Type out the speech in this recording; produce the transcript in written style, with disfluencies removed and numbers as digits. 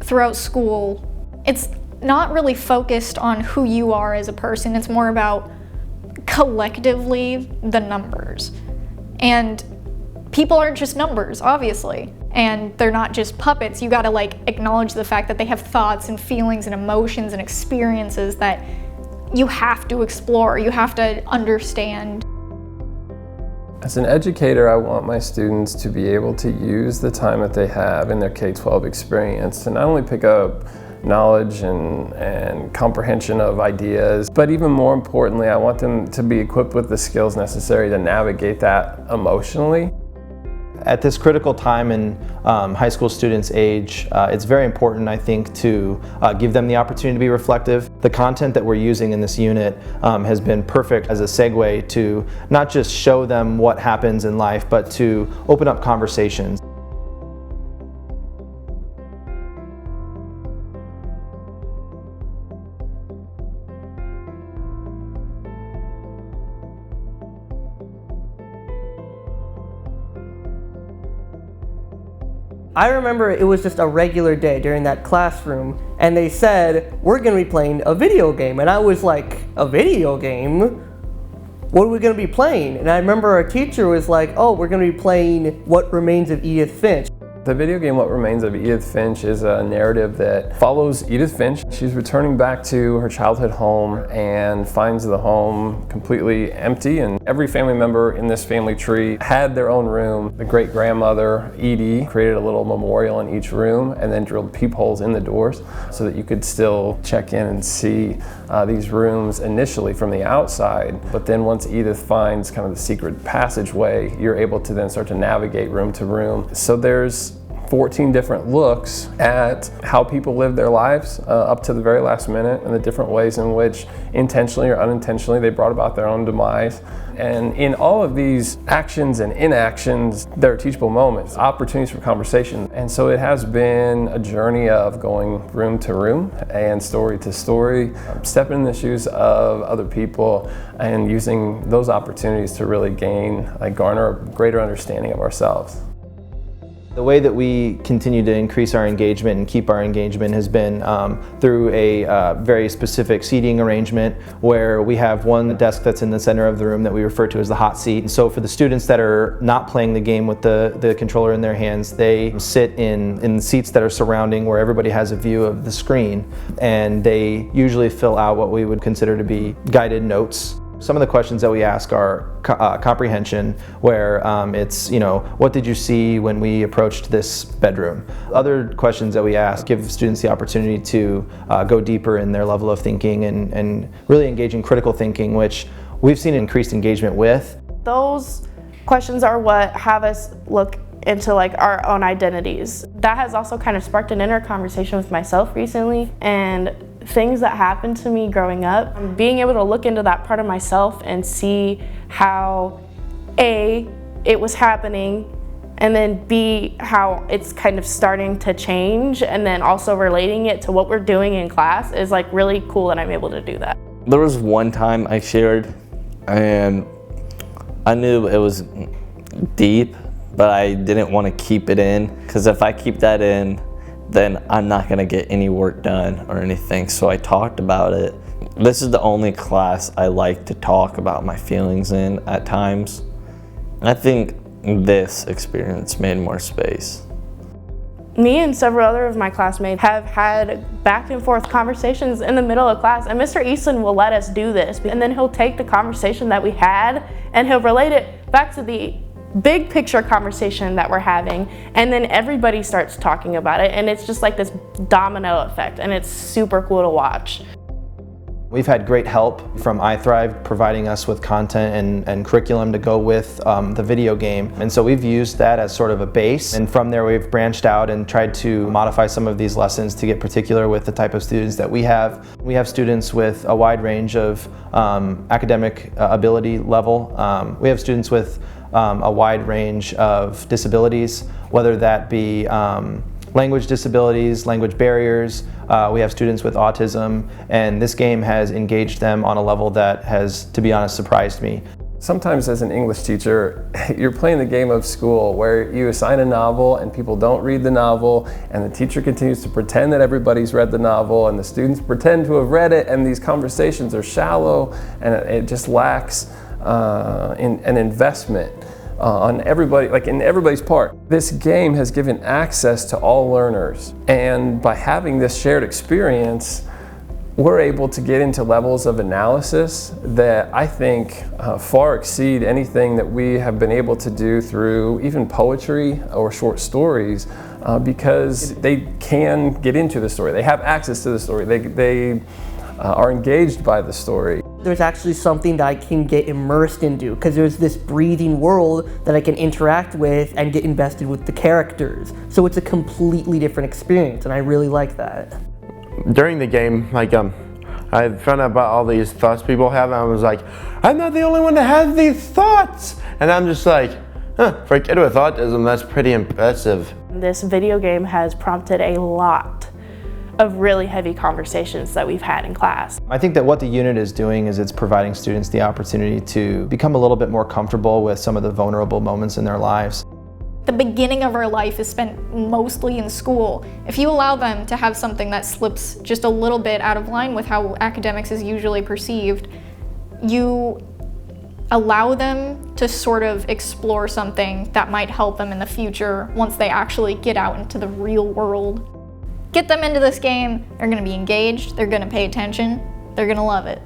throughout school, it's not really focused on who you are as a person. It's more about collectively the numbers. And people aren't just numbers, obviously. And they're not just puppets. You gotta acknowledge the fact that they have thoughts and feelings and emotions and experiences that you have to explore, you have to understand. As an educator, I want my students to be able to use the time that they have in their K-12 experience to not only pick up knowledge and comprehension of ideas, but even more importantly, I want them to be equipped with the skills necessary to navigate that emotionally. At this critical time in high school students' age, it's very important, I think, to give them the opportunity to be reflective. The content that we're using in this unit has been perfect as a segue to not just show them what happens in life, but to open up conversations. I remember it was just a regular day during that classroom, and they said, we're gonna be playing a video game. And I was like, a video game? What are we gonna be playing? And I remember our teacher was like, oh, we're gonna be playing What Remains of Edith Finch. The video game What Remains of Edith Finch is a narrative that follows Edith Finch. She's returning back to her childhood home and finds the home completely empty, and every family member in this family tree had their own room. The great-grandmother, Edie, created a little memorial in each room and then drilled peepholes in the doors so that you could still check in and see these rooms initially from the outside. But then once Edith finds kind of the secret passageway, you're able to then start to navigate room to room. So there's 14 different looks at how people live their lives up to the very last minute, and the different ways in which intentionally or unintentionally they brought about their own demise. And in all of these actions and inactions, there are teachable moments, opportunities for conversation. And so it has been a journey of going room to room and story to story, stepping in the shoes of other people and using those opportunities to really garner a greater understanding of ourselves. The way that we continue to increase our engagement and keep our engagement has been through a very specific seating arrangement where we have one desk that's in the center of the room that we refer to as the hot seat. And so for the students that are not playing the game with the controller in their hands, they sit in seats that are surrounding where everybody has a view of the screen, and they usually fill out what we would consider to be guided notes. Some of the questions that we ask are comprehension, where it's, what did you see when we approached this bedroom? Other questions that we ask give students the opportunity to go deeper in their level of thinking and really engage in critical thinking, which we've seen increased engagement with. Those questions are what have us look into our own identities. That has also kind of sparked an inner conversation with myself recently, and things that happened to me growing up, being able to look into that part of myself and see how A, it was happening, and then B, how it's kind of starting to change, and then also relating it to what we're doing in class is really cool that I'm able to do that. There was one time I shared, and I knew it was deep, but I didn't want to keep it in, because if I keep that in, then I'm not gonna get any work done or anything, so I talked about it. This is the only class I like to talk about my feelings in at times. I think this experience made more space. Me and several other of my classmates have had back and forth conversations in the middle of class, and Mr. Easton will let us do this, and then he'll take the conversation that we had and he'll relate it back to the big picture conversation that we're having, and then everybody starts talking about it, and it's just this domino effect, and it's super cool to watch. We've had great help from iThrive providing us with content and curriculum to go with the video game, and so we've used that as sort of a base, and from there we've branched out and tried to modify some of these lessons to get particular with the type of students that we have. We have students with a wide range of academic ability level. We have students with a wide range of disabilities, whether that be language disabilities, language barriers. We have students with autism, and this game has engaged them on a level that has, to be honest, surprised me. Sometimes as an English teacher, you're playing the game of school where you assign a novel and people don't read the novel, and the teacher continues to pretend that everybody's read the novel, and the students pretend to have read it, and these conversations are shallow, and it just lacks an investment on everybody, like in everybody's part. This game has given access to all learners, and by having this shared experience, we're able to get into levels of analysis that I think far exceed anything that we have been able to do through even poetry or short stories, because they can get into the story. They have access to the story. They are engaged by the story. There's actually something that I can get immersed into, because there's this breathing world that I can interact with and get invested with the characters. So it's a completely different experience, and I really like that. During the game, I found out about all these thoughts people have, and I was like, I'm not the only one that has these thoughts! And I'm just like, for a kid with autism, that's pretty impressive. This video game has prompted a lot of really heavy conversations that we've had in class. I think that what the unit is doing is it's providing students the opportunity to become a little bit more comfortable with some of the vulnerable moments in their lives. The beginning of our life is spent mostly in school. If you allow them to have something that slips just a little bit out of line with how academics is usually perceived, you allow them to sort of explore something that might help them in the future once they actually get out into the real world. Get them into this game, they're gonna be engaged, they're gonna pay attention, they're gonna love it.